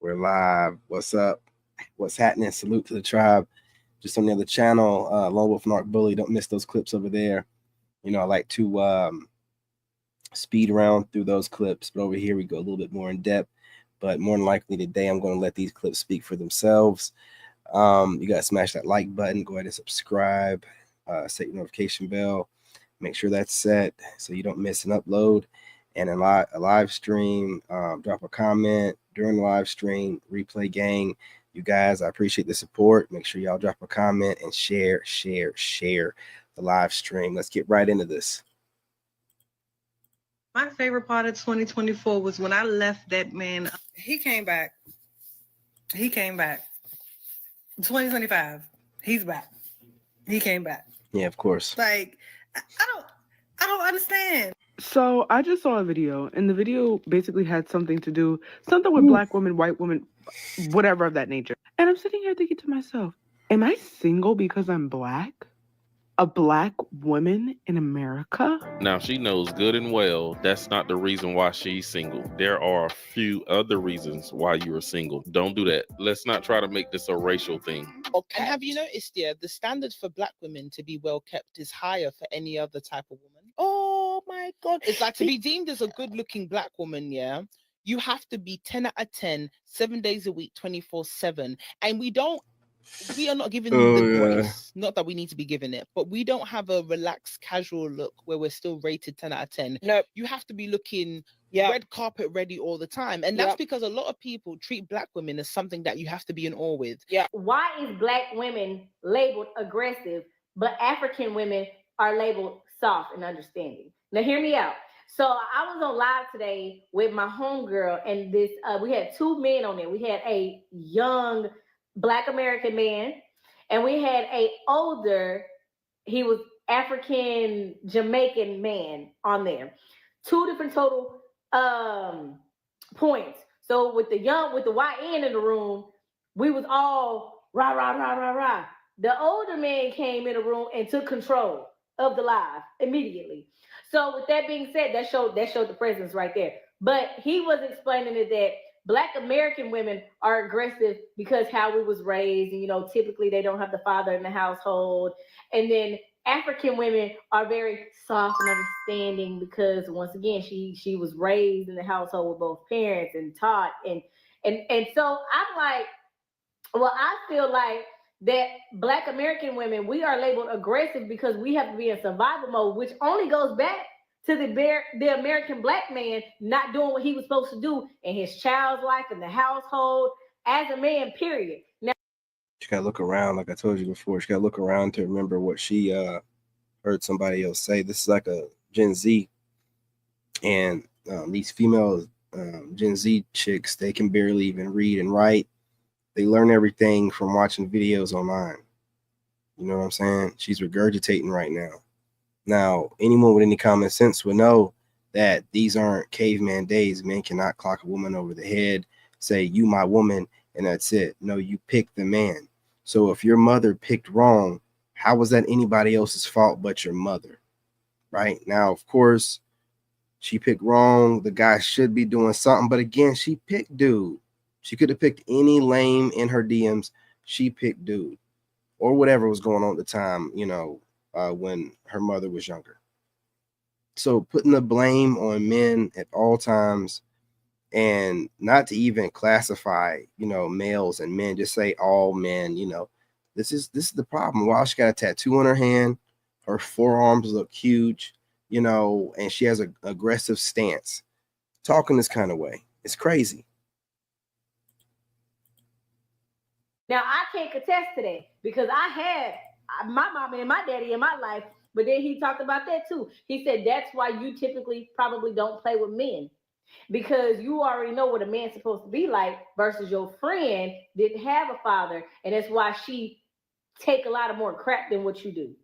We're live. What's up? What's happening? Salute to the tribe. Just on the other channel, Lone Wolf and Art Bully. Don't miss those clips over there. You know, I like to speed around through those clips, but over here we go a little bit more in depth. But more than likely today, I'm going to let these clips speak for themselves. You got to smash that like button. Go ahead and subscribe. Set your notification bell. Make sure that's set so you don't miss an upload. And a live stream, drop a comment during the live stream. Replay gang, you guys, I appreciate the support. Make sure y'all drop a comment and share the live stream. Let's get right into this. My favorite part of 2024 was when I left that man. He came back. 2025, he's back. He came back. Yeah, of course. Like, I don't understand. So I just saw a video, and the video basically had something with black women, white women, whatever of that nature. And I'm sitting here thinking to myself, am I single because I'm black? A black woman in America? Now, she knows good and well that's not the reason why she's single. There are a few other reasons why you are single. Don't do that. Let's not try to make this a racial thing. Okay. And have you noticed, the standard for black women to be well kept is higher for any other type of woman? Oh my God. It's like to be deemed as a good looking black woman, you have to be 10 out of 10, 7 days a week, 24/7. And we are not given the grace. Not that we need to be given it, but we don't have a relaxed, casual look where we're still rated 10 out of 10. No, you have to be looking red carpet ready all the time. And that's because a lot of people treat black women as something that you have to be in awe with. Yeah. Why is black women labeled aggressive, but African women are labeled soft and understanding? Now, hear me out. So I was on live today with my homegirl, and this we had two men on there. We had a young Black American man, and we had a older, he was African Jamaican man on there. Two different total points. So with the white end in the room, we was all rah, rah, rah, rah, rah. The older man came in the room and took control of the live immediately. So with that being said, that showed the presence right there. But he was explaining it that Black American women are aggressive because how we was raised, and typically they don't have the father in the household. And then African women are very soft and understanding because once again, she was raised in the household with both parents and taught. And so I'm like, well, I feel like that Black American women, we are labeled aggressive because we have to be in survival mode, which only goes back to the American black man not doing what he was supposed to do in his child's life, in the household, as a man, period. Now, she got to look around, like I told you before. She got to look around to remember what she heard somebody else say. This is like a Gen Z. And these female Gen Z chicks, they can barely even read and write. They learn everything from watching videos online. You know what I'm saying? She's regurgitating right now. Now, anyone with any common sense would know that these aren't caveman days. Men cannot clock a woman over the head, say, you my woman, and that's it. No, you pick the man. So if your mother picked wrong, how was that anybody else's fault but your mother? Right? Now, of course, she picked wrong. The guy should be doing something. But again, she picked dude. She could have picked any lame in her DMs. She picked dude. Or whatever was going on at the time, when her mother was younger. So putting the blame on men at all times, and not to even classify, males and men, just say all men, this is the problem. While she got a tattoo on her hand, her forearms look huge, and she has an aggressive stance, talking this kind of way. It's crazy. Now, I can't contest to that because I had my mama and my daddy in my life, but then he talked about that too. He said that's why you typically probably don't play with men, because you already know what a man's supposed to be like versus your friend didn't have a father, and that's why she take a lot of more crap than what you do.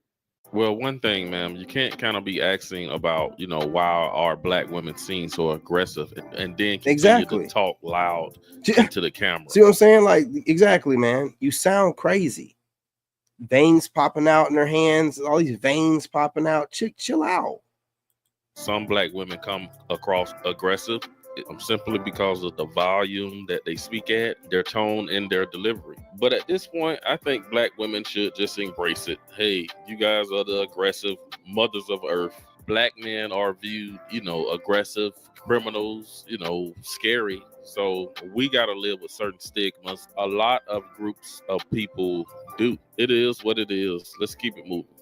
Well, one thing, ma'am, you can't kind of be asking about, why are black women seen so aggressive and then continue to talk loud into the camera. See what I'm saying? Like, exactly, man. You sound crazy. Veins popping out in her hands, all these veins popping out. Chill out. Some black women come across aggressive. simply because of the volume that they speak at, their tone, and their delivery. But at this point, I think black women should just embrace it. Hey, you guys are the aggressive mothers of earth. Black men are viewed, aggressive, criminals, scary. So we got to live with certain stigmas. A lot of groups of people do. It is what it is. Let's keep it moving.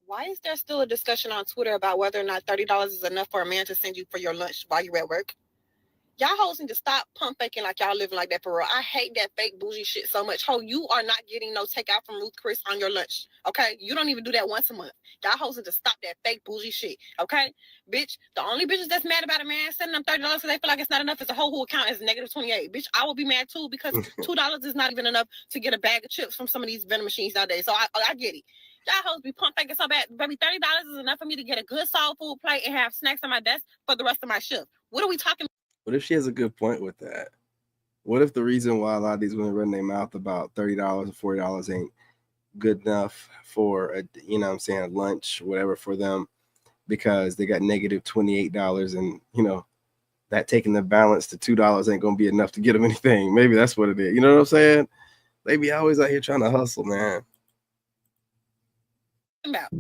Why is there still a discussion on Twitter about whether or not $30 is enough for a man to send you for your lunch while you're at work? Y'all hoes need to stop pump faking like y'all living like that for real. I hate that fake bougie shit so much. Ho, you are not getting no takeout from Ruth Chris on your lunch, okay? You don't even do that once a month. Y'all hoes need to stop that fake bougie shit, okay? Bitch, the only bitches that's mad about a man sending them $30 because they feel like it's not enough is a hoe who account as negative 28. Bitch, I will be mad too because $2 is not even enough to get a bag of chips from some of these vending machines nowadays. So I get it. Y'all hoes be pump faking so bad. Baby, $30 is enough for me to get a good soul food plate and have snacks on my desk for the rest of my shift. What are we talking about? What if she has a good point with that? What if the reason why a lot of these women run their mouth about $30 or $40 ain't good enough for a lunch, whatever for them, because they got negative $28 and that taking the balance to $2 ain't gonna be enough to get them anything. Maybe that's what it is. You know what I'm saying? They be always out here trying to hustle, man.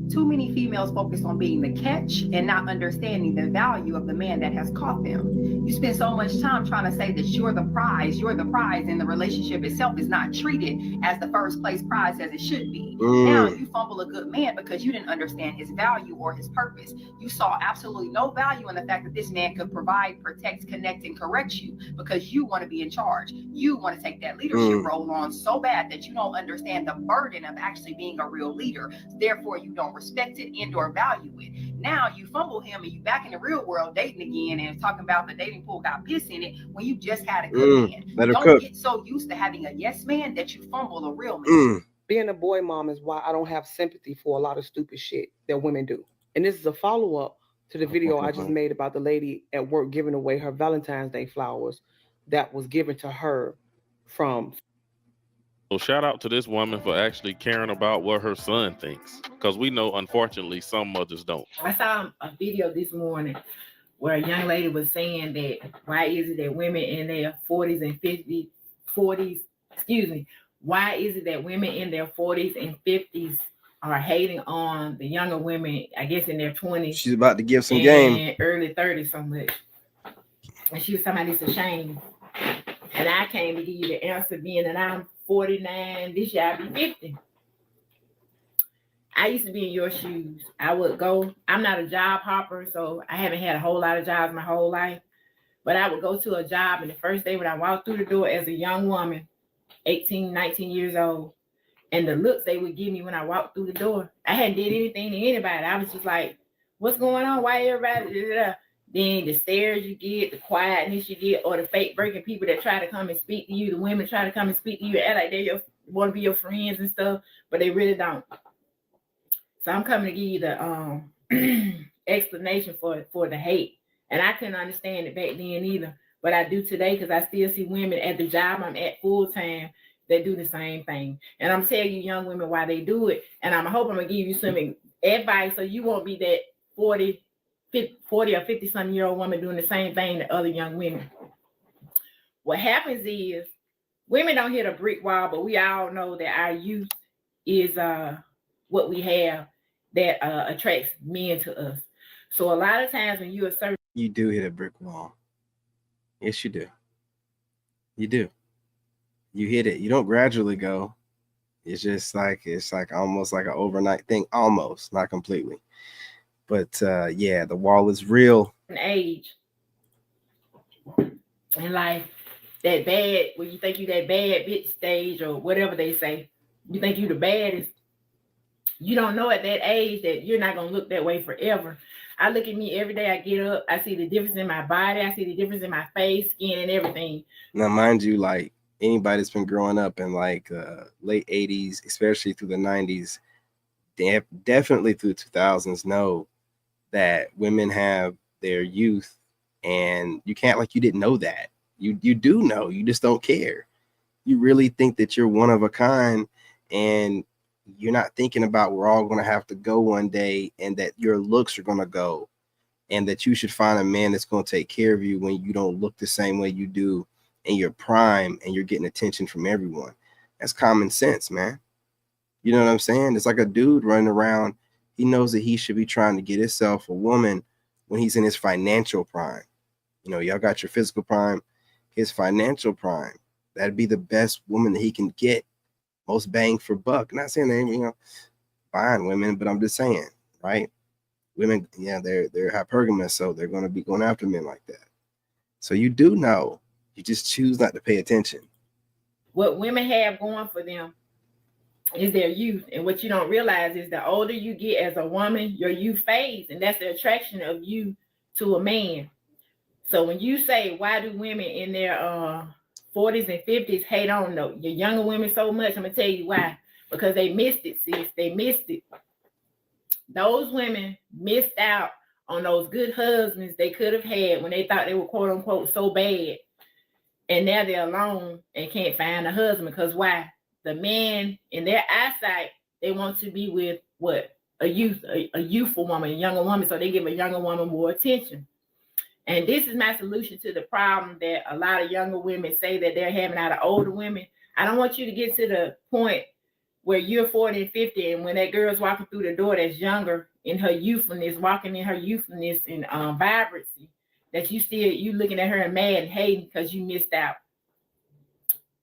Too many females focus on being the catch and not understanding the value of the man that has caught them. You spend so much time trying to say that you're the prize, and the relationship itself is not treated as the first place prize as it should be. Now you fumble a good man because you didn't understand his value or his purpose. You saw absolutely no value in the fact that this man could provide, protect, connect, and correct you because you want to be in charge. You want to take that leadership role on so bad that you don't understand the burden of actually being a real leader. Therefore, you don't respect it and or value it. Now you fumble him and you back in the real world dating again and talking about the dating pool got piss in it when you just had a good man. Don't get so used to having a yes man that you fumble a real man. Being a boy mom is why I don't have sympathy for a lot of stupid shit that women do. And this is a follow-up to the video I just made about the lady at work giving away her Valentine's Day flowers that was given to her from. So shout out to this woman for actually caring about what her son thinks, because we know, unfortunately, some mothers don't. I saw a video this morning where a young lady was saying that why is it that women in their 40s and 40s, why is it that women in their 40s and 50s are hating on the younger women, I guess in their 20s. She's about to give some game. Early 30s so much. And she was talking about it's a shame. And I came to give you the answer being that I'm 49, this year I'll be 50. I used to be in your shoes. I would go, I'm not a job hopper, so I haven't had a whole lot of jobs my whole life. But I would go to a job, and the first day when I walked through the door as a young woman, 18, 19 years old, and the looks they would give me when I walked through the door, I hadn't did anything to anybody. I was just like, what's going on? Why everybody? Then the stares you get, the quietness you get, or the fake breaking people that try to come and speak to you, the women try to come and speak to you, act like they want to be your friends and stuff, but they really don't. So I'm coming to give you the explanation for the hate. And I couldn't understand it back then either, but I do today because I still see women at the job I'm at full time that do the same thing. And I'm telling you young women why they do it. And I'm hoping I'm going to give you some advice so you won't be that 40 or 50-something-year-old woman doing the same thing to other young women. What happens is women don't hit a brick wall, but we all know that our youth is what we have that attracts men to us. So a lot of times when you assert, you do hit a brick wall. Yes, you do. You do. You hit it. You don't gradually go. It's like almost like an overnight thing. Almost, not completely. But yeah, the wall is real. Age in life, that bad, when you think you that bad bitch stage or whatever they say, you think you the baddest. You don't know at that age that you're not gonna look that way forever. I look at me every day. I get up. I see the difference in my body. I see the difference in my face, skin, and everything. Now, mind you, like anybody that's been growing up in like late 80s, especially through the 90s, definitely through the 2000s, know that women have their youth, and you can't like you didn't know that. You do know. You just don't care. You really think that you're one of a kind, and you're not thinking about we're all going to have to go one day and that your looks are going to go. and that you should find a man that's going to take care of you when you don't look the same way you do in your prime and you're getting attention from everyone. That's common sense, man. You know what I'm saying? It's like a dude running around. He knows that he should be trying to get himself a woman when he's in his financial prime. You know, y'all got your physical prime, his financial prime. That'd be the best woman that he can get, most bang for buck. Not saying they, you know, fine women, but I'm just saying, right? Women, yeah, they're hypergamous, so they're going to be going after men like that. So you do know, you just choose not to pay attention. What women have going for them is their youth. And what you don't realize is the older you get as a woman, your youth fades, and that's the attraction of you to a man. So when you say, why do women in their 40s and 50s hate on your younger women so much, I'm going to tell you why. Because they missed it, sis. They missed it. Those women missed out on those good husbands they could have had when they thought they were, quote unquote, so bad. And now they're alone and can't find a husband. Because why? The men, in their eyesight, they want to be with what? A youthful woman, a younger woman. So they give a younger woman more attention. And this is my solution to the problem that a lot of younger women say that they're having out of older women. I don't want you to get to the point where you're 40 and 50, and when that girl's walking through the door that's younger in her youthfulness, walking in her youthfulness and vibrancy, that you looking at her and mad and hating because you missed out.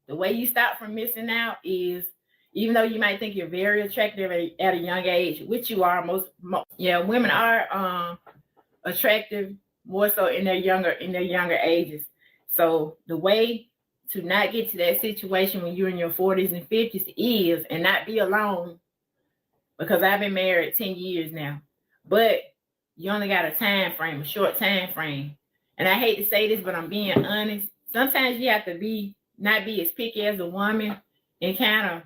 The way you stop from missing out is, even though you might think you're very attractive at a young age, which you are, women are attractive more so in their younger ages. So the way to not get to that situation when you're in your 40s and 50s is, and not be alone, because I've been married 10 years now, but you only got a short time frame. And I hate to say this, but I'm being honest. Sometimes you have to not be as picky as a woman and kind of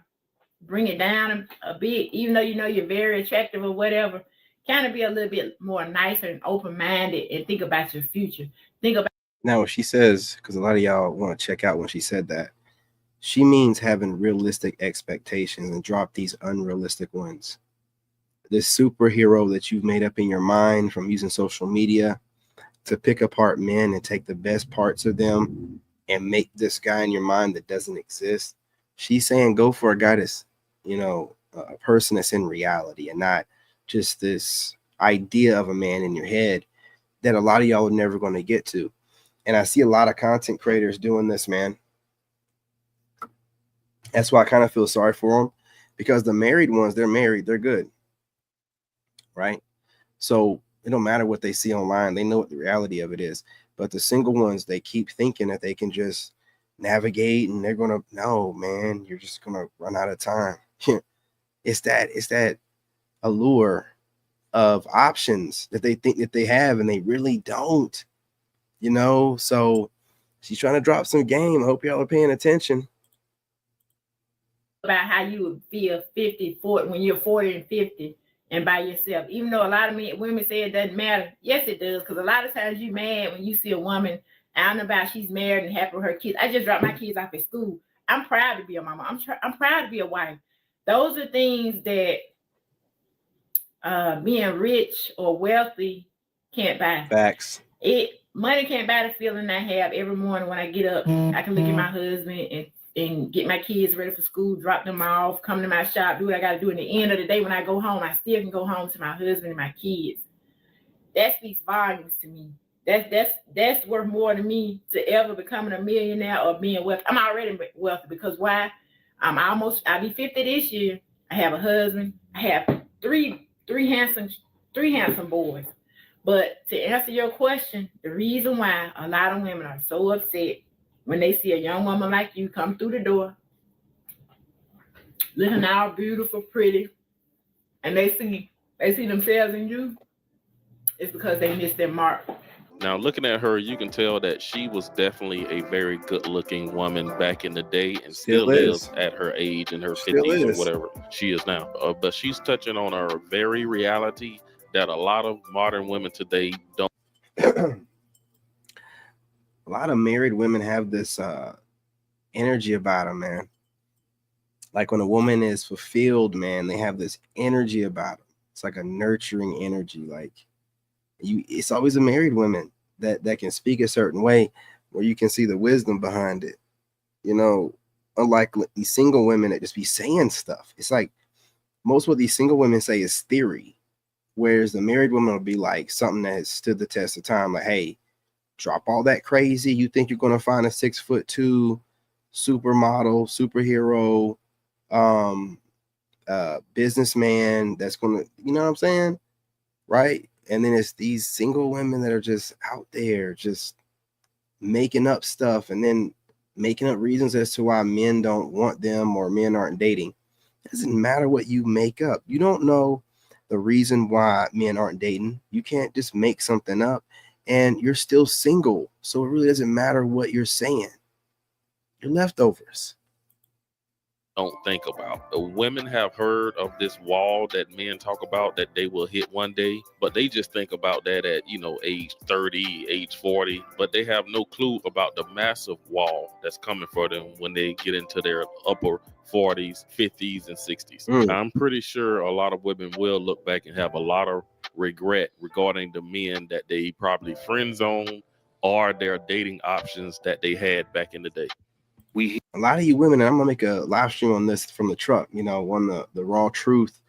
bring it down a bit, even though you know you're very attractive or whatever. Kind of be a little bit more nicer and open-minded and think about your future. Now, what she says, because a lot of y'all want to check out when she said that, she means having realistic expectations and drop these unrealistic ones. This superhero that you've made up in your mind from using social media to pick apart men and take the best parts of them and make this guy in your mind that doesn't exist. She's saying go for a guy that's, you know, a person that's in reality and not just this idea of a man in your head that a lot of y'all are never going to get to. And I see a lot of content creators doing this, man. That's why I kind of feel sorry for them, because the married ones, they're married, they're good, right? So it don't matter what they see online. They know what the reality of it is. But the single ones, they keep thinking that they can just navigate and they're going to, no, man, you're just going to run out of time. It's that allure of options that they think that they have and they really don't, you know? So she's trying to drop some game. I hope y'all are paying attention. About how you would feel 40 when you're 40 and 50 and by yourself. Even though a lot of women say it doesn't matter. Yes, it does, because a lot of times you're mad when you see a woman out and about, she's married and happy with her kids. I just dropped my kids off at school. I'm proud to be a mama. I'm proud to be a wife. Those are things that being rich or wealthy can't buy. Facts. Money can't buy the feeling I have every morning when I get up. I can look at my husband and get my kids ready for school, drop them off, come to my shop, do what I got to do. In the end of the day, when I go home, I still can go home to my husband and my kids. That speaks volumes to me. That's worth more to me to ever becoming a millionaire or being wealthy. I'm already wealthy because why? I'll be 50 this year. I have a husband. I have three handsome boys. But to answer your question, the reason why a lot of women are so upset when they see a young woman like you come through the door, looking all beautiful, pretty, and they see themselves in you, it's because they missed their mark. Now, looking at her, you can tell that she was definitely a very good-looking woman back in the day, and still is at her age in her 50s or whatever she is now. But she's touching on a very reality that a lot of modern women today don't. A lot of married women have this energy about them, man. Like when a woman is fulfilled, man, they have this energy about them. It's like a nurturing energy. Like It's always the married women that can speak a certain way where you can see the wisdom behind it. You know, unlike these single women that just be saying stuff. It's like most what these single women say is theory, whereas the married woman will be like something that has stood the test of time. Like, hey, drop all that crazy. You think you're going to find a 6'2" supermodel, superhero, businessman that's going to, you know what I'm saying? Right. And then it's these single women that are just out there, just making up stuff and then making up reasons as to why men don't want them or men aren't dating. It doesn't matter what you make up. You don't know the reason why men aren't dating. You can't just make something up, and you're still single. So it really doesn't matter what you're saying. You're leftovers. Don't think about. The women have heard of this wall that men talk about that they will hit one day, but they just think about that at, age 30, age 40, but they have no clue about the massive wall that's coming for them when they get into their upper 40s, 50s, and 60s. I'm pretty sure a lot of women will look back and have a lot of regret regarding the men that they probably friend zone or their dating options that they had back in the day. A lot of you women, and I'm gonna make a live stream on this from the truck, one of the raw truth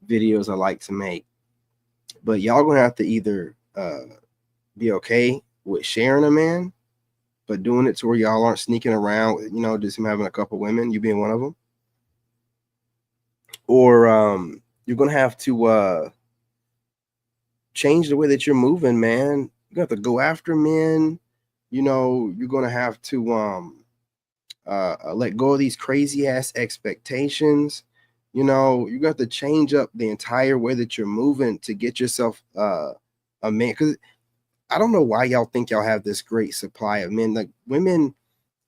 videos I like to make. But y'all gonna have to either be okay with sharing a man, but doing it to where y'all aren't sneaking around, just him having a couple women, you being one of them. Or you're gonna have to change the way that you're moving, man. You're gonna have to go after men. You're gonna have to let go of these crazy ass expectations. You got to change up the entire way that you're moving to get yourself a man. Because I don't know why y'all think y'all have this great supply of men. Like, women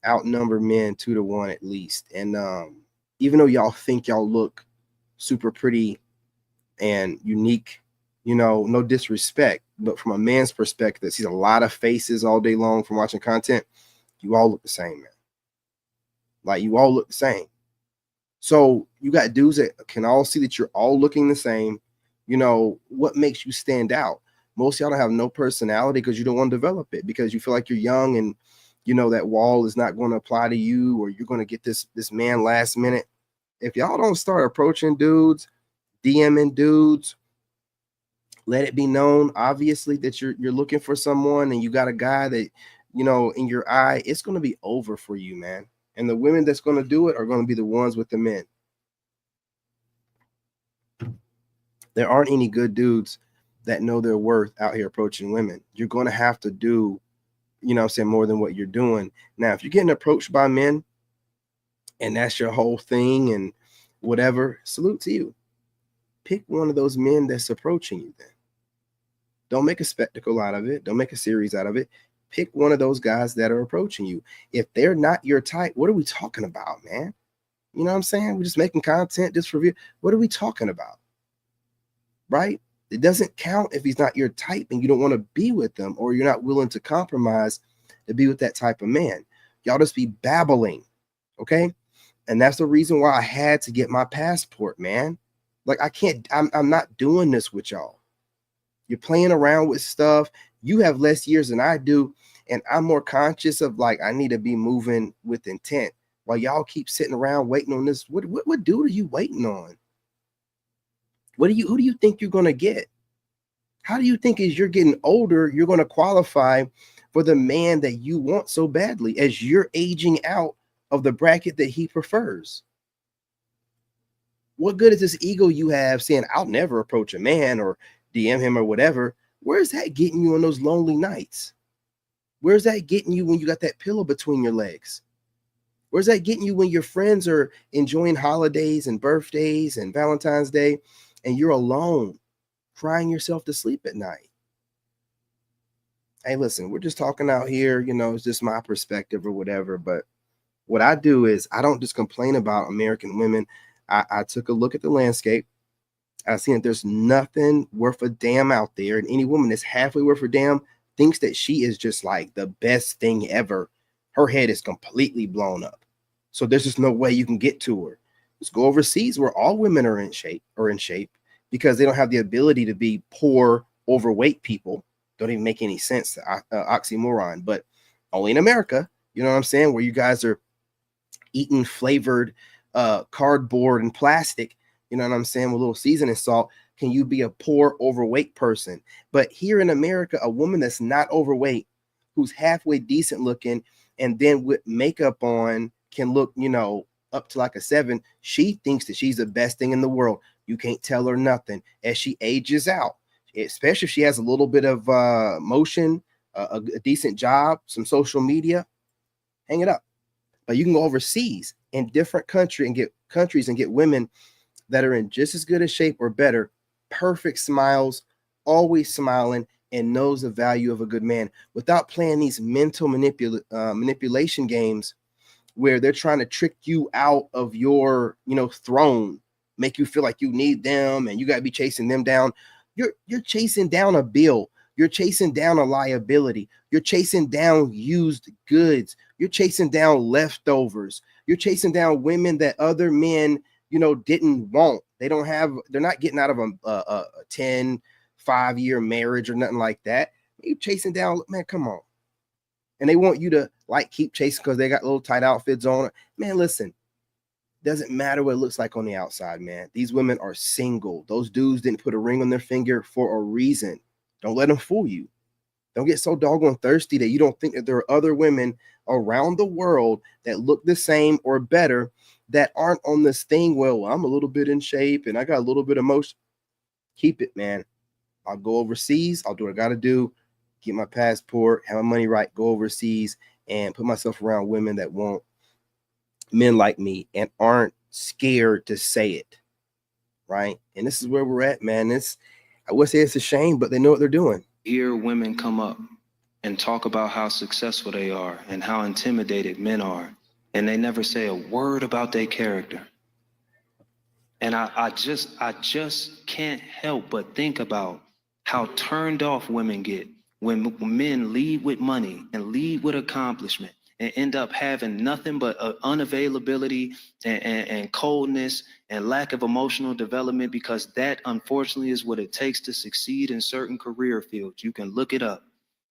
outnumber men 2 to 1 at least. And even though y'all think y'all look super pretty and unique, no disrespect, but from a man's perspective, sees a lot of faces all day long from watching content, you all look the same, man. Like, you all look the same. So you got dudes that can all see that you're all looking the same. What makes you stand out? Most of y'all don't have no personality because you don't want to develop it, because you feel like you're young and that wall is not going to apply to you, or you're going to get this man last minute. If y'all don't start approaching dudes, DMing dudes, let it be known, obviously, that you're looking for someone and you got a guy that, in your eye, it's going to be over for you, man. And the women that's going to do it are going to be the ones with the men. There aren't any good dudes that know their worth out here approaching women. You're going to have to do, more than what you're doing. Now, if you're getting approached by men and that's your whole thing and whatever, salute to you. Pick one of those men that's approaching you then. Don't make a spectacle out of it. Don't make a series out of it. Pick one of those guys that are approaching you. If they're not your type, what are we talking about, man? You know what I'm saying? We're just making content just for view. What are we talking about? Right? It doesn't count if he's not your type and you don't want to be with them, or you're not willing to compromise to be with that type of man. Y'all just be babbling, okay? And that's the reason why I had to get my passport, man. Like, I'm not doing this with y'all. You're playing around with stuff. You have less years than I do, and I'm more conscious of, like, I need to be moving with intent. While y'all keep sitting around waiting on this, what dude are you waiting on? Who do you think you're gonna get? How do you think, as you're getting older, you're gonna qualify for the man that you want so badly, as you're aging out of the bracket that he prefers? What good is this ego you have saying, I'll never approach a man or DM him or whatever? Where's that getting you on those lonely nights? Where's that getting you when you got that pillow between your legs? Where's that getting you when your friends are enjoying holidays and birthdays and Valentine's Day and you're alone, crying yourself to sleep at night? Hey, listen, we're just talking out here, it's just my perspective or whatever. But what I do is I don't just complain about American women. I took a look at the landscape. I've seen that there's nothing worth a damn out there. And any woman that's halfway worth a damn thinks that she is just like the best thing ever. Her head is completely blown up. So there's just no way you can get to her. Let's go overseas where all women are in shape, because they don't have the ability to be poor, overweight people. don't even make any sense, oxymoron, but only in America, you know what I'm saying, where you guys are eating flavored cardboard and plastic, you know what I'm saying, with a little seasoning salt, can you be a poor, overweight person. But here in America, a woman that's not overweight, who's halfway decent looking, and then with makeup on can look, you know, up to like a 7, she thinks that she's the best thing in the world. You can't tell her nothing as she ages out, especially if she has a little bit of motion, a decent job, some social media. Hang it up. But you can go overseas in different countries and get women that are in just as good a shape or better, perfect smiles, always smiling, and knows the value of a good man without playing these mental manipulation games where they're trying to trick you out of your, you know, throne, make you feel like you need them and you got to be chasing them down. You're chasing down a bill. You're chasing down a liability. You're chasing down used goods. You're chasing down leftovers. You're chasing down women that other men, you know, didn't want. They're not getting out of a 10, 5-year marriage or nothing like that. You're chasing down, man, come on. And they want you to like keep chasing because they got little tight outfits on. Man, listen, doesn't matter what it looks like on the outside, man. These women are single. Those dudes didn't put a ring on their finger for a reason. Don't let them fool you. Don't get so doggone thirsty that you don't think that there are other women around the world that look the same or better that aren't on this thing. Well, I'm a little bit in shape and I got a little bit of motion. Keep it, man. I'll go overseas. I'll do what I got to do. Get my passport, have my money right, go overseas and put myself around women that want men like me and aren't scared to say it. Right. And this is where we're at, man. I would say it's a shame, but they know what they're doing. Hear women come up and talk about how successful they are and how intimidated men are, and they never say a word about their character. And I just can't help but think about how turned off women get when men lead with money and lead with accomplishment and end up having nothing but unavailability and coldness and lack of emotional development, because that unfortunately is what it takes to succeed in certain career fields. You can look it up.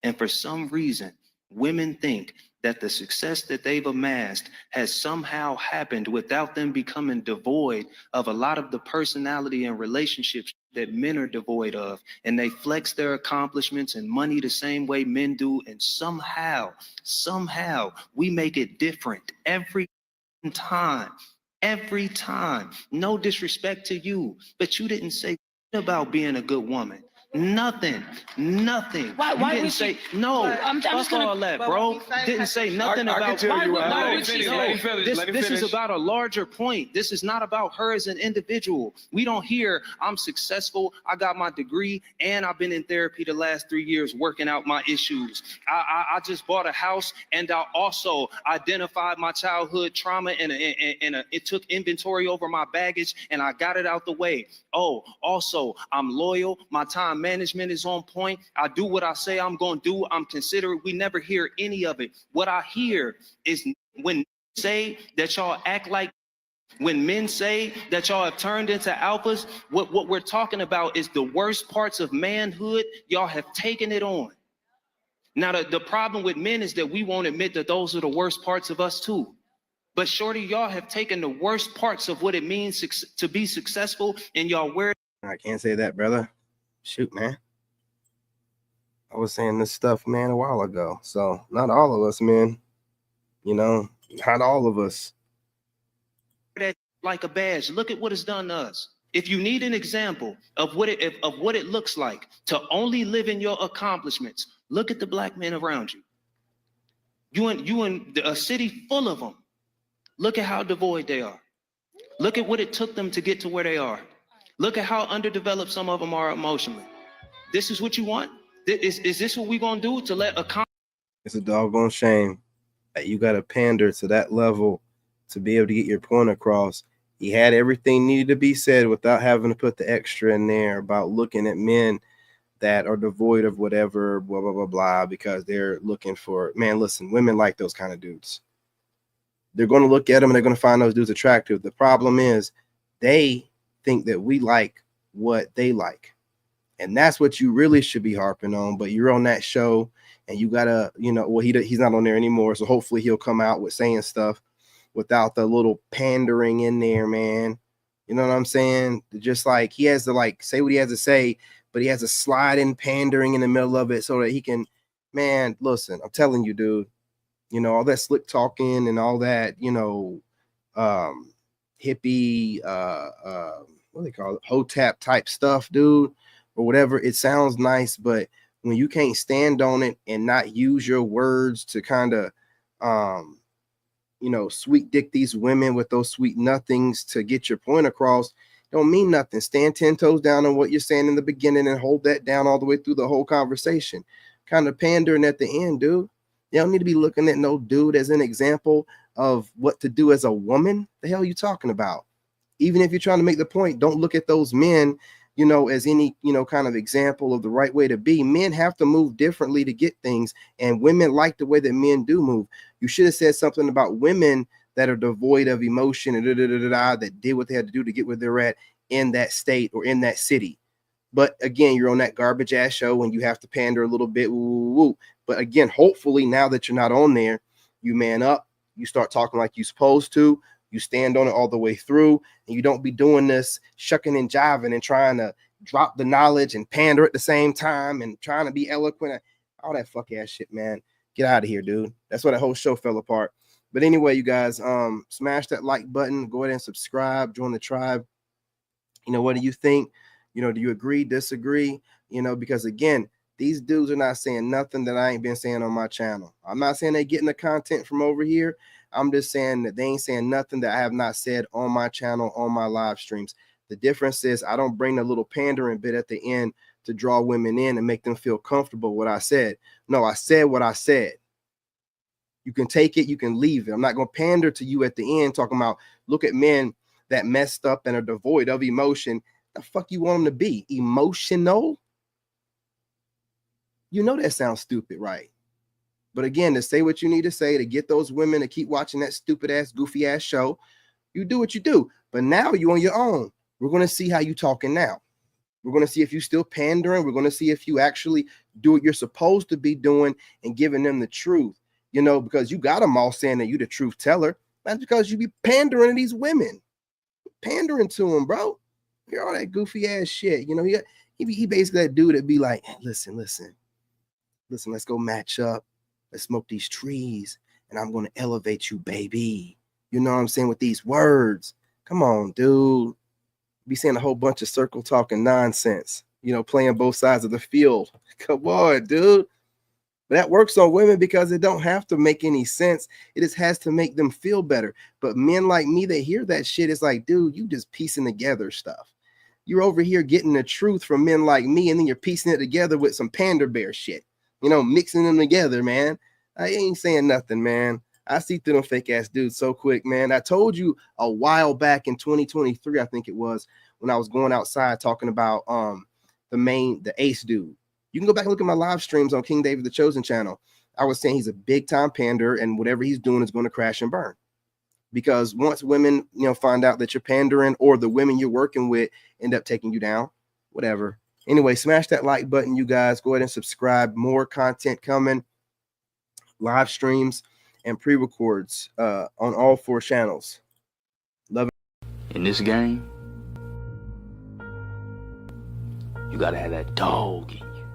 And for some reason, women think that the success that they've amassed has somehow happened without them becoming devoid of a lot of the personality and relationships that men are devoid of. And they flex their accomplishments and money the same way men do. And somehow we make it different every time. No disrespect to you, but you didn't say about being a good woman. Nothing. Why You didn't would say you? no. I'm just Fuck gonna. all that, bro. Didn't say nothing I about. can tell you what. Why Let would him she finish. say? Let him This finish. is about a larger point. This is not about her as an individual. We don't hear I'm successful, I got my degree, and I've been in therapy the last 3 years working out my issues. I just bought a house, and I also identified my childhood trauma, and it took inventory over my baggage, and I got it out the way. Oh, also, I'm loyal. My time management is on point. I do what I say I'm going to do. I'm considerate. We never hear any of it. What I hear is when say that y'all act like, when men say that y'all have turned into alphas, what we're talking about is the worst parts of manhood. Y'all have taken it on. Now, the problem with men is that we won't admit that those are the worst parts of us too. But shorty, y'all have taken the worst parts of what it means to be successful, and y'all wear it. I can't say that, brother. Shoot, man. I was saying this stuff, man, a while ago. So not all of us, man. You know, not all of us. That like a badge. Look at what it's done to us. If you need an example of what it looks like to only live in your accomplishments, look at the black men around you. You in a city full of them. Look at how devoid they are. Look at what it took them to get to where they are. Look at how underdeveloped some of them are emotionally. This is what you want? Is this what we're gonna do to let a? It's a doggone shame that you got to pander to that level to be able to get your point across. He had everything needed to be said without having to put the extra in there about looking at men that are devoid of whatever, blah, blah, blah, blah, because they're looking for, man, listen, women like those kind of dudes. They're going to look at them and they're going to find those dudes attractive. The problem is they think that we like what they like. And that's what you really should be harping on. But you're on that show and you gotta, well, he's not on there anymore. So hopefully he'll come out with saying stuff without the little pandering in there, man. You know what I'm saying? Just like he has to like say what he has to say, but he has to slide in pandering in the middle of it so that he can, man, listen, I'm telling you, dude, all that slick talking and all that, hippie, what do they call it? Hotep type stuff, dude, or whatever. It sounds nice, but when you can't stand on it and not use your words to kind of, sweet dick these women with those sweet nothings to get your point across, don't mean nothing. Stand 10 toes down on what you're saying in the beginning and hold that down all the way through the whole conversation. Kind of pandering at the end, dude. You don't need to be looking at no dude as an example of what to do as a woman. The hell are you talking about? Even if you're trying to make the point, don't look at those men, as any, kind of example of the right way to be. Men have to move differently to get things, and women like the way that men do move. You should have said something about women that are devoid of emotion and that did what they had to do to get where they're at in that state or in that city. But again, you're on that garbage ass show and you have to pander a little bit. Woo. But again, hopefully now that you're not on there, you man up, you start talking like you're supposed to, you stand on it all the way through, and you don't be doing this shucking and jiving and trying to drop the knowledge and pander at the same time and trying to be eloquent. All that fuck ass shit, man. Get out of here, dude. That's why the whole show fell apart. But anyway, you guys, smash that like button, go ahead and subscribe, join the tribe. What do you think? Do you agree, disagree? Because again, these dudes are not saying nothing that I ain't been saying on my channel. I'm not saying they're getting the content from over here. I'm just saying that they ain't saying nothing that I have not said on my channel, on my live streams. The difference is I don't bring the little pandering bit at the end to draw women in and make them feel comfortable with what I said. No, I said what I said. You can take it, you can leave it. I'm not going to pander to you at the end talking about, look at men that messed up and are devoid of emotion. The fuck you want them to be? Emotional? That sounds stupid, right? But again, to say what you need to say, to get those women to keep watching that stupid ass, goofy ass show, you do what you do. But now you're on your own. We're going to see how you talking now. We're going to see if you still pandering. We're going to see if you actually do what you're supposed to be doing and giving them the truth. Because you got them all saying that you the truth teller. That's because you be pandering to these women. Pandering to them, bro. Hear all that goofy ass shit. He basically that dude that be like, hey, listen, let's go match up. Let's smoke these trees and I'm going to elevate you, baby. You know what I'm saying? With these words. Come on, dude. Be saying a whole bunch of circle talking nonsense, playing both sides of the field. Come on, dude. But that works on women because it don't have to make any sense. It just has to make them feel better. But men like me, they hear that shit. It's like, dude, you just piecing together stuff. You're over here getting the truth from men like me, and then you're piecing it together with some pander bear shit. Mixing them together, man. I ain't saying nothing, man. I see through them fake ass dudes so quick, man. I told you a while back in 2023, I think it was, when I was going outside talking about the ace dude. You can go back and look at my live streams on King David the Chosen channel. I was saying he's a big time pander, and whatever he's doing is going to crash and burn. Because once women, find out that you're pandering, or the women you're working with end up taking you down, whatever. Anyway, smash that like button, you guys. Go ahead and subscribe. More content coming, live streams and pre-records on all 4 channels. Love it. In this game, you gotta have that dog in you.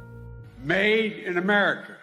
Made in America.